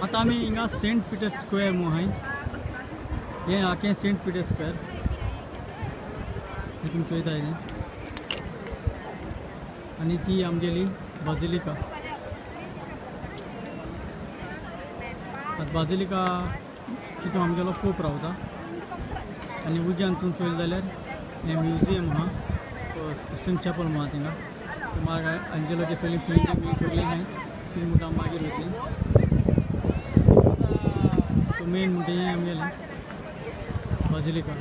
आता आम्ही हिंगा सेंट पीटर्स स्क्वेअर म्हणून आहे हे आखें सेंट पीटर्स स्क्वेअर हे तुमचं येत आहे आणि ती आमगेली बाजिलिका आता बाजिलिका तितून आमगेलो पोप रावता आणि उज्यानतून चोयल जाल्यार हे म्युझियम हा तो सिस्टम चॅपल म्हणा थिंगा म्हाका अंजेलोची सगळी पेंटींग बी सगळी हाय ती मुद्दा मागीर वयतली सो मेन म्हणटा हें आमगेलें बाजिलिका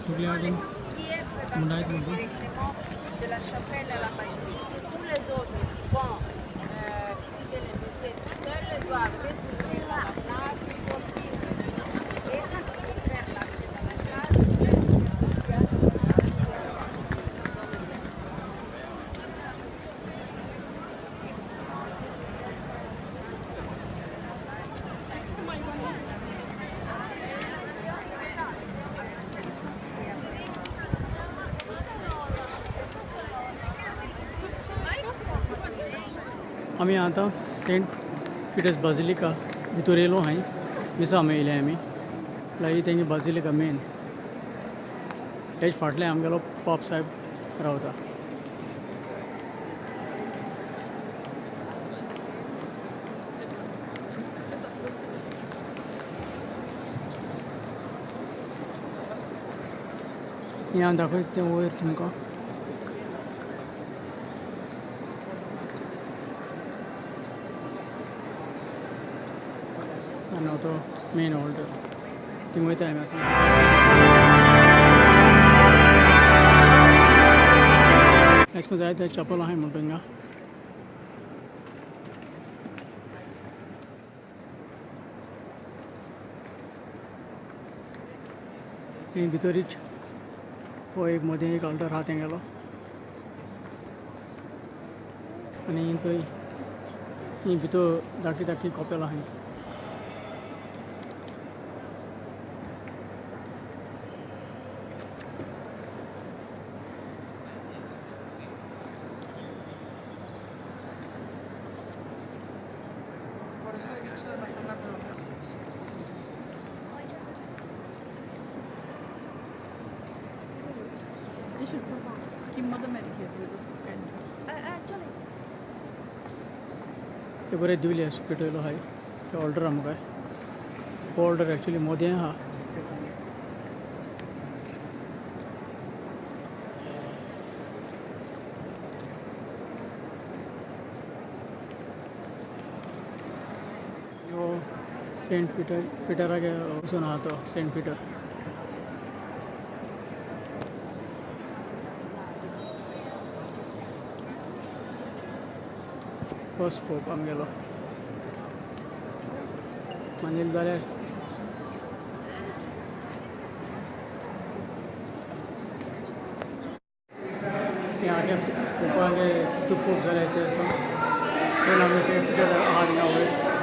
सगळी वाटेन म्हणटात म्हणटा de la chapelle à la basilique. Tous les autres vont visiter les musées tout seuls, doivent retourner dans la place, sortir et faire la fête dans la classe. आम्ही आता सेंट पीटर्स बाजिलिका भितर येयलो हाय मिसा मेळयले आमी लागी तेंगे बाजिलिका मेन हेच फाटल्यान आमगेलो पॉप साहेब रावता हांव दाखयता तें वयर तुमकां आणि तो मेन हॉल्ट थिंग वयता आमी आतां एश कोन जायते चॅपल आहाय म्हणटा हिंगा ही भितरीच तो एक मदें एक ऑल्टर आहा तेंगेलो आनी थंय ही भितर धाकटी धाकटी कॉपेल आहाय ते बरें दिवले पेटयलो हाय ते ऑर्डर आमकां हो ऑर्डर एक्चुली मोदें आहा हो सेंट पिटराक वचून आहा तो सेंट पीटर फर्स्ट पोप आमगेलो मागीर जाल्यार तें आख्या पोपागे कितू पोप जाले ते आसा तें आमगे सेंट पीटर आहा थिंगा वयर